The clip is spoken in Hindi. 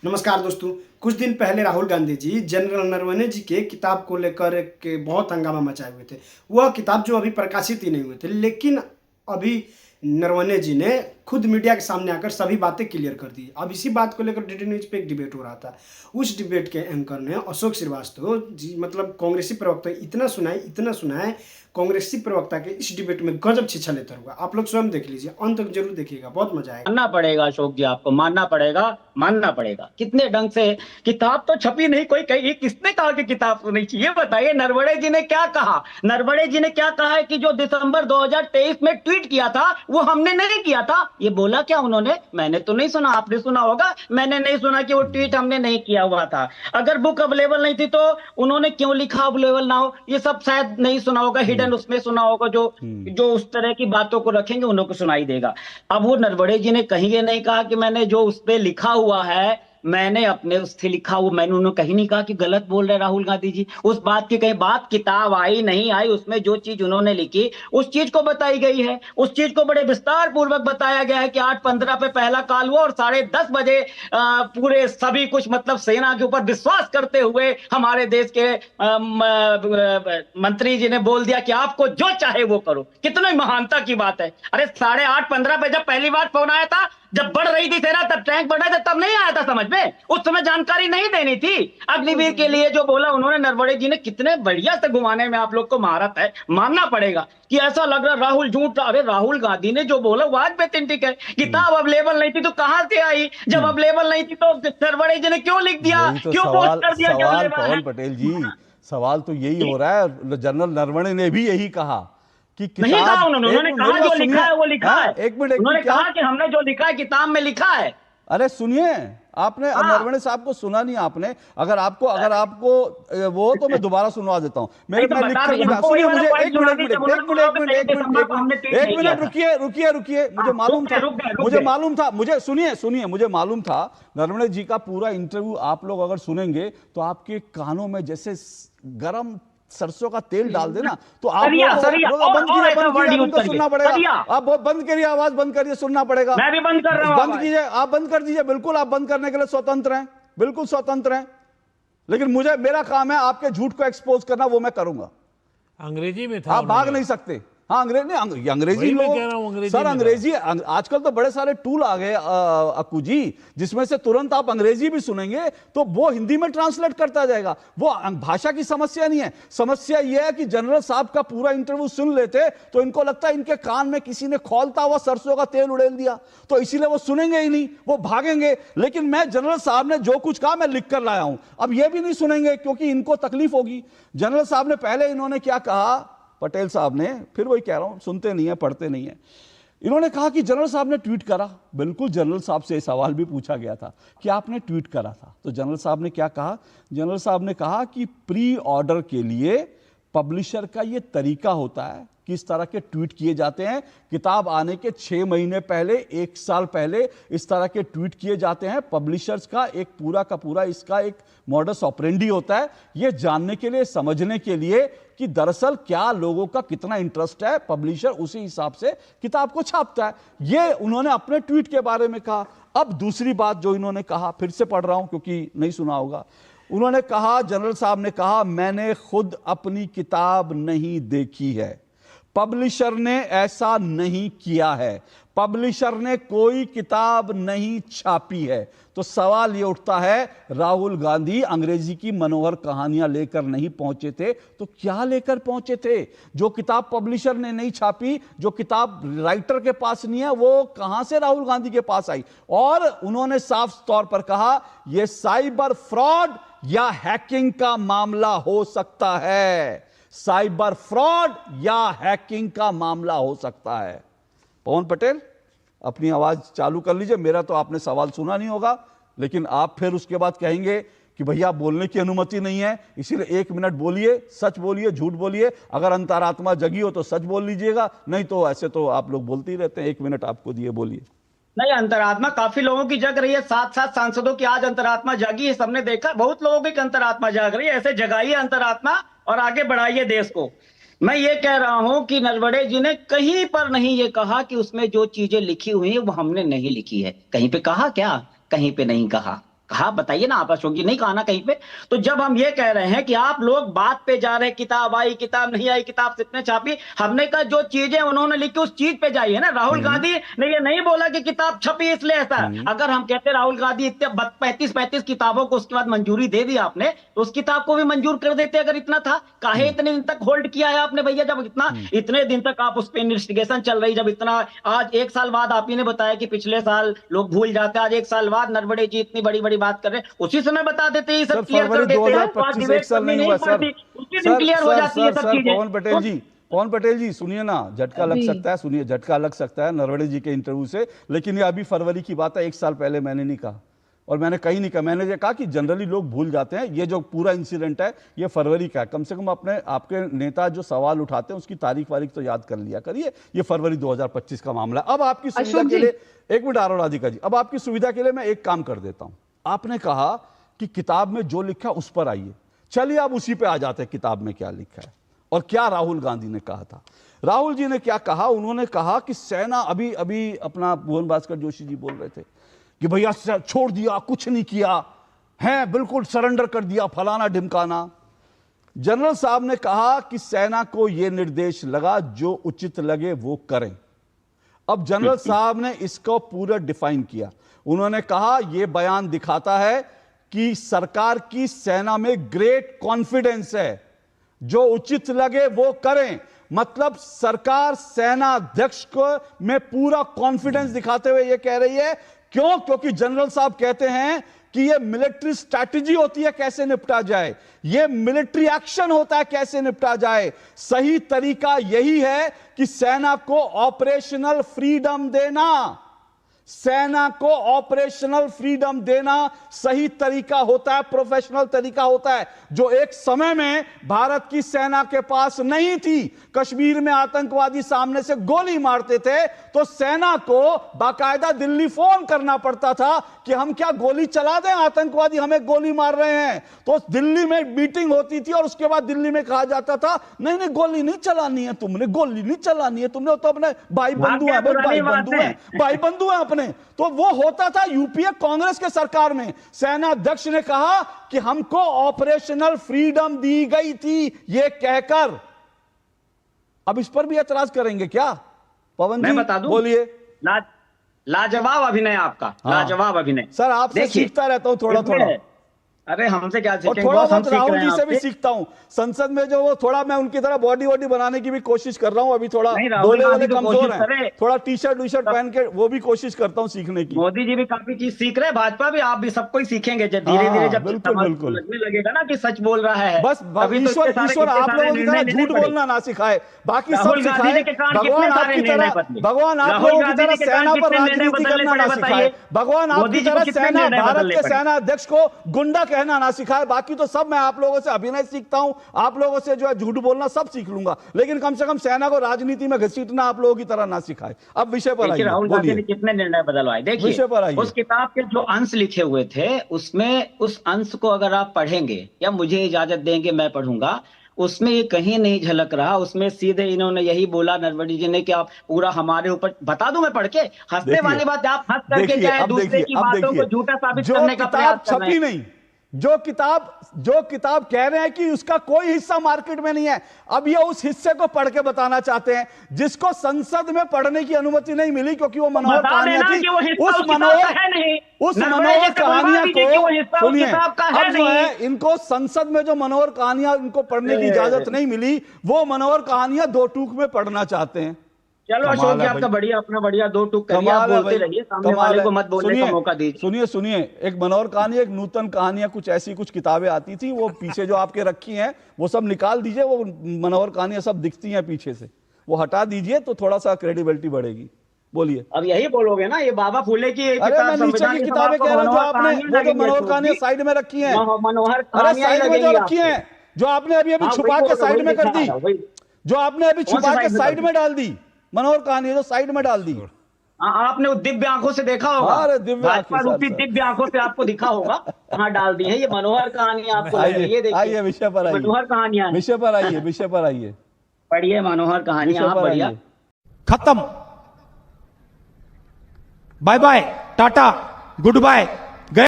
नमस्कार दोस्तों। कुछ दिन पहले राहुल गांधी जी जनरल नरवणे जी के किताब को लेकर के बहुत हंगामा मचाए हुए थे। वह किताब जो अभी प्रकाशित ही नहीं हुए थे, लेकिन अभी नरवणे जी ने खुद मीडिया के सामने आकर सभी बातें क्लियर कर दी। अब इसी बात को लेकर डीडी न्यूज पे एक डिबेट हो रहा था। उस डिबेट के एंकर ने अशोक श्रीवास्तव जी, मतलब कांग्रेसी प्रवक्ता, इतना सुनाए कांग्रेसी प्रवक्ता के इस डिबेट में गजब छिछलेतर हुआ। आप लोग स्वयं देख लीजिए, अंत तक जरूर देखिएगा, बहुत मजा आएगा। मानना पड़ेगा अशोक जी, आपको मानना पड़ेगा, मानना पड़ेगा। कितने ढंग से किताब तो छपी नहीं, कोई कही, किसने कहा कि किताब तो नहीं चाहिए? ये बताइए, नरवणे जी ने क्या कहा? नरवणे जी ने क्या कहा है कि जो दिसंबर 2023 में ट्वीट किया था वो हमने नहीं किया था। ये बोला क्या उन्होंने? मैंने तो नहीं सुना, आपने सुना होगा। मैंने नहीं सुना कि वो ट्वीट हमने नहीं किया हुआ था। अगर बुक अवेलेबल नहीं थी तो उन्होंने क्यों लिखा अवेलेबल ना हो? ये सब शायद नहीं सुना होगा, हिडन उसमें सुना होगा। जो जो उस तरह की बातों को रखेंगे उन्हों को सुनाई देगा। अब वो नरवणे जी ने कहीं ये नहीं कहा कि मैंने जो उस पे लिखा हुआ है मैंने अपने उससे लिखा हुआ, मैंने उन्होंने कहीं नहीं कहा कि गलत बोल रहे राहुल गांधी जी। उस बात की कहीं बात, किताब आई नहीं आई, उसमें जो चीज उन्होंने लिखी उस चीज को बताई गई है। उस चीज को बड़े विस्तार पूर्वक बताया गया है कि 8:15 पे पहला कॉल हुआ और 10:30 बजे पूरे सभी कुछ, मतलब सेना के ऊपर विश्वास करते हुए हमारे देश के मंत्री जी ने बोल दिया कि आपको जो चाहे वो करो। कितनी महानता की बात है। अरे 8:30 पे जब पहली बार फोन आया था, जब बढ़ रही थी सेना, तब टैंक बढ़ रहे थे, तब नहीं आया था समझ में? उस समय जानकारी नहीं देनी थी। अग्निवीर के लिए जो बोला उन्होंने, नरवणे जी ने, कितने बढ़िया से घुमाने में आप लोग को महारत है। मानना पड़ेगा कि ऐसा लग रहा राहुल झूठ। अरे राहुल गांधी ने जो बोला वो आज बेतिंटिक है। किताब अवेलेबल नहीं थी तो कहां से आई? जब अवेलेबल नहीं थी तो नरवणे जी ने क्यों लिख दिया, यही तो क्यों पोस्ट कर दिया कि सवाल अवेलेबल है? पवन पटेल जी, सवाल तो यही हो रहा है। जनरल नरवणे ने भी यही कहा कि नहीं कहा किताब, उन्होंने कहा जो लिखा है वो लिखा है। एक मिनट उन्होंने क्या? कहा कि हमने जो लिखा है किताब में लिखा है। अरे सुनिए, आपने नरवणे साहब को सुना नहीं आपने? अगर आपको वो तो मैं दोबारा सुनवा देता हूं। मैं लिख कर सुनिए, मुझे एक मिनट रुकिए। मुझे मालूम था, मुझे सुनिए, मुझे मालूम था नरवणे जी का पूरा इंटरव्यू आप लोग अगर सुनेंगे तो आपके कानों में जैसे गरम सरसों का तेल डाल देना, तो आप लोग सुनना पड़ेगा। आप बंद करिए, आवाज बंद करिए, सुनना पड़ेगा। मैं भी बंद कर रहा हूं। बंद कीजिए, आप बंद कर दीजिए। बिल्कुल, आप बंद करने के लिए स्वतंत्र हैं, बिल्कुल स्वतंत्र हैं। लेकिन मेरा काम है आपके झूठ को एक्सपोज करना, वो मैं करूंगा। अंग्रेजी में था, आप भाग नहीं सकते। हाँ, अंग्रेजी लोग सर, अंग्रेजी आजकल तो बड़े सारे टूल आ गए अक्कू जी, जिसमें से तुरंत आप अंग्रेजी भी सुनेंगे तो वो हिंदी में ट्रांसलेट करता जाएगा। वो भाषा की समस्या नहीं है। समस्या यह है कि जनरल साहब का पूरा इंटरव्यू सुन लेते तो इनको लगता है इनके कान में किसी ने खौलता हुआ सरसों का तेल उड़ेल दिया, तो इसीलिए वो सुनेंगे ही नहीं, वो भागेंगे। लेकिन मैं, जनरल साहब ने जो कुछ कहा मैं लिख कर लाया हूं। अब ये भी नहीं सुनेंगे क्योंकि इनको तकलीफ होगी। जनरल साहब ने पहले, इन्होंने क्या कहा, पटेल साहब ने, फिर वही कह रहा हूं, सुनते नहीं है, पढ़ते नहीं है। इन्होंने कहा कि जनरल साहब ने ट्वीट करा। बिल्कुल, जनरल साहब से सवाल भी पूछा गया था कि आपने ट्वीट करा था, तो जनरल साहब ने क्या कहा? जनरल साहब ने कहा कि प्री ऑर्डर के लिए पब्लिशर का यह तरीका होता है, किस तरह के ट्वीट किए जाते हैं। किताब आने के 6 महीने पहले, 1 साल पहले इस तरह के ट्वीट किए जाते हैं। पब्लिशर्स का एक पूरा का पूरा इसका एक मॉडस ऑपरेंडी होता है, यह जानने के लिए, समझने के लिए कि दरअसल क्या लोगों का कितना इंटरेस्ट है। पब्लिशर उसी हिसाब से किताब को छापता है। यह उन्होंने अपने ट्वीट के बारे में कहा। अब दूसरी बात जो इन्होंने कहा, फिर से पढ़ रहा हूं क्योंकि नहीं सुना होगा। उन्होंने कहा, जनरल साहब ने कहा, मैंने खुद अपनी किताब नहीं देखी है, पब्लिशर ने ऐसा नहीं किया है, पब्लिशर ने कोई किताब नहीं छापी है। तो सवाल यह उठता है, राहुल गांधी अंग्रेजी की मनोहर कहानियां लेकर नहीं पहुंचे थे तो क्या लेकर पहुंचे थे? जो किताब पब्लिशर ने नहीं छापी, जो किताब राइटर के पास नहीं है, वो कहां से राहुल गांधी के पास आई? और उन्होंने साफ तौर पर कहा, यह साइबर फ्रॉड या हैकिंग का मामला हो सकता है। साइबर फ्रॉड या हैकिंग का मामला हो सकता है। पवन पटेल, अपनी आवाज चालू कर लीजिए। मेरा तो आपने सवाल सुना नहीं होगा, लेकिन आप फिर उसके बाद कहेंगे कि भैया बोलने की अनुमति नहीं है, इसीलिए 1 मिनट बोलिए, सच बोलिए, झूठ बोलिए। अगर अंतरात्मा जगी हो तो सच बोल लीजिएगा, नहीं तो ऐसे तो आप लोग बोलते ही रहते हैं। 1 मिनट आपको दिए, बोलिए। नहीं, अंतरात्मा काफी लोगों की जग रही है। 7 सांसदों की आज अंतरात्मा जागी है, सबने देखा। बहुत लोगों की अंतरात्मा जाग रही है। ऐसे जगाइए अंतरात्मा और आगे बढ़ाइए देश को। मैं ये कह रहा हूं कि नरवणे जी ने कहीं पर नहीं ये कहा कि उसमें जो चीजें लिखी हुई हैं वो हमने नहीं लिखी है। कहीं पे कहा क्या? कहीं पे नहीं कहा। कहा, बताइए ना आप, अशोक जी नहीं कहा ना कहीं पे। तो जब हम ये कह रहे हैं कि आप लोग बात पे जा रहे हैं, किताब आई, किताब नहीं आई, किताब कितने छापी, हमने कहा जो चीजें उन्होंने लिखी उस चीज पे जाइए ना। राहुल गांधी ने ये नहीं बोला कि किताब छपी इसलिए ऐसा। अगर हम कहते राहुल गांधी इतने 35 किताबों को उसके बाद मंजूरी दे दी आपने, तो उस किताब को भी मंजूर कर देते अगर इतना था। काहे इतने दिन तक होल्ड किया है आपने भैया? जब इतने दिन तक आप उस पर इन्वेस्टिगेशन चल रही, जब इतना आज 1 साल बाद आप ही ने बताया कि पिछले साल लोग भूल जाते हैं, आज 1 साल बाद नरवणे जी इतनी बड़ी बड़ी बात कर रहे हैं, उसी समय बता देते हैं, सब क्लियर कर देते हैं। 2025 1 साल नहीं हुआ सर। उसी दिन क्लियर हो जाती है सब चीजें। पवन पटेल जी सुनिए ना, झटका लग सकता है, सुनिए, झटका लग सकता है नरवणे जी के इंटरव्यू से, लेकिन ये अभी फरवरी की बात है, 1 साल पहले मैंने नहीं कहा, और मैंने कहीं नहीं कहा। मैंने ये कहा कि जनरली लोग भूल जाते हैं, ये जो पूरा इंसिडेंट है ये फरवरी का है। कम से कम अपने आपके नेता जो सवाल उठाते हैं उसकी तारीख वारीख तो याद कर लिया करिए। ये फरवरी 2025 का मामला है। अब आपकी सुविधा के लिए, एक मिनट आ रहा हूं राधिका जी, अब आपकी सुविधा के लिए मैं एक काम कर देता हूं। आपने कहा कि किताब में जो लिखा उस पर आइए, चलिए अब उसी पे आ जाते हैं, किताब में क्या लिखा है और क्या राहुल गांधी ने कहा था। राहुल जी ने क्या कहा? उन्होंने कहा कि सेना, अभी अभी अपना भुवन भास्कर जोशी जी बोल रहे थे कि भैया छोड़ दिया, कुछ नहीं किया है, बिल्कुल सरेंडर कर दिया, फलाना ढिमकाना। जनरल साहब ने कहा कि सेना को यह निर्देश लगा जो उचित लगे वो करें। अब जनरल साहब ने इसको पूरा डिफाइन किया। उन्होंने कहा यह बयान दिखाता है कि सरकार की सेना में ग्रेट कॉन्फिडेंस है, जो उचित लगे वो करें। मतलब सरकार सेना अध्यक्ष को में पूरा कॉन्फिडेंस दिखाते हुए यह कह रही है। क्यों? क्योंकि जनरल साहब कहते हैं कि ये मिलिट्री स्ट्रैटेजी होती है कैसे निपटा जाए, ये मिलिट्री एक्शन होता है कैसे निपटा जाए। सही तरीका यही है कि सेना को ऑपरेशनल फ्रीडम देना, सेना को ऑपरेशनल फ्रीडम देना सही तरीका होता है, प्रोफेशनल तरीका होता है, जो एक समय में भारत की सेना के पास नहीं थी। कश्मीर में आतंकवादी सामने से गोली मारते थे तो सेना को बाकायदा दिल्ली फोन करना पड़ता था कि हम क्या गोली चला दें, आतंकवादी हमें गोली मार रहे हैं। तो दिल्ली में मीटिंग होती थी और उसके बाद दिल्ली में कहा जाता था नहीं नहीं गोली नहीं चलानी है तुमने, गोली नहीं चलानी है तुमने, तो अपने भाई बंधु है, भाई बंधु है, भाई बंधु है अपने। तो वो होता था यूपीए कांग्रेस के सरकार में। सेना अध्यक्ष ने कहा कि हमको ऑपरेशनल फ्रीडम दी गई थी ये कहकर। अब इस पर भी एतराज करेंगे क्या पवन जी? बता दूं, बोलिए। लाजवाब अभिनय आपका, लाजवाब अभिनय। सर आपसे सीखता रहता हूं थोड़ा थोड़ा। अरे हमसे क्या सीखेंगे? थोड़ा बहुत राहुल जी से भी सीखता हूं। संसद में जो वो थोड़ा मैं उनकी तरह बॉडी वॉडी बनाने की भी कोशिश कर रहा हूं। अभी थोड़ा डोले वाले कमजोर हैं, थोड़ा टी शर्ट पहन के वो भी कोशिश करता हूं सीखने की। मोदी जी भी काफी चीज सीख रहे हैं, भाजपा भी, आप भी, सबको ही सीखेंगे धीरे धीरे, जब बिल्कुल लगने लगेगा ना कि सच बोल रहा है। बस ईश्वर आप लोगों की तरह झूठ बोलना ना सिखाए, बाकी सब सिखाए। भगवान आपकी तरह, भगवान आप लोगों की तरह सेना पर राजनीति करना ना सिखाए। भगवान आपकी तरह सेना, भारत के सेना अध्यक्ष को गुंडा कहना ना सिखाए। बाकी तो सब मैं आप लोगों से अभिनय सीखता हूं, आप लोगों से जो है झूठ बोलना सब सीख लूंगा, लेकिन कम से कम सेना को राजनीति में घसीटना आप लोगों की तरह ना सिखाए। अब विषय पर आइए। राहुल गांधी ने कितने निर्णय बदलवाए देखिए। विषय पर आइए। उस किताब के जो अंश लिखे हुए थे उसमें, उस अंश को अगर आप पढ़ेंगे या मुझे इजाजत देंगे मैं पढ़ूंगा, उसमें ये कहीं नहीं झलक रहा। उसमें सीधे इन्होंने यही बोला नरवणे जी ने कि आप पूरा हमारे ऊपर, बता दूं मैं पढ़ के, हंसने वाली बात, आप हंस करके चाहे दूसरे की बातों को झूठा साबित करने का प्रयास कर रहे हैं। नहीं, जो किताब कह रहे हैं कि उसका कोई हिस्सा मार्केट में नहीं है, अब ये उस हिस्से को पढ़ के बताना चाहते हैं जिसको संसद में पढ़ने की अनुमति नहीं मिली क्योंकि वो मनोहर कहानियां थी। उस मनोहर कहानियां को सुनिए, अब जो है इनको संसद में जो मनोहर कहानियां इनको पढ़ने की इजाजत नहीं मिली, वो मनोहर कहानियां 2 टूक में पढ़ना चाहते हैं। चलो अशोक जी, आपका बढ़िया, अपना बढ़िया 2 टूक करिए, आप बोलते रहिए, सामने वाले को मत बोलने का मौका दीजिए। सुनिए, एक मनोहर कहानी, एक नूतन कहानियां, कुछ ऐसी कुछ किताबें आती थी, वो पीछे जो आपके रखी हैं वो सब निकाल दीजिए। वो मनोहर कहानियां सब दिखती हैं पीछे से, वो हटा दीजिए तो थोड़ा सा क्रेडिबिलिटी बढ़ेगी। बोलिए। अब यही बोलोगे ना, ये बाबा फूले की अरे मैं नीचे की किताबें कह रहा हूं, जो आपने वो तो मनोहर कहानियां साइड में रखी हैं, मनोहर साइड में जो रखी हैं, जो आपने अभी छुपा के साइड में कर दी, जो आपने अभी छुपा के साइड में डाल दी, मनोहर कहानी जो साइड में डाल दी। आपने दिव्य आंखों से देखा होगा, भाजपा रूपी दिव्य आंखों से आपको दिखा होगा कहाँ डाल दी है ये मनोहर कहानी। आपको ये देखिए, आइए विषय पर आइए, मनोहर कहानियां, विषय पर आइए, विषय पर आइए, पढ़िए मनोहर कहानियां। बढ़िया, खत्म, bye bye, tata, good bye.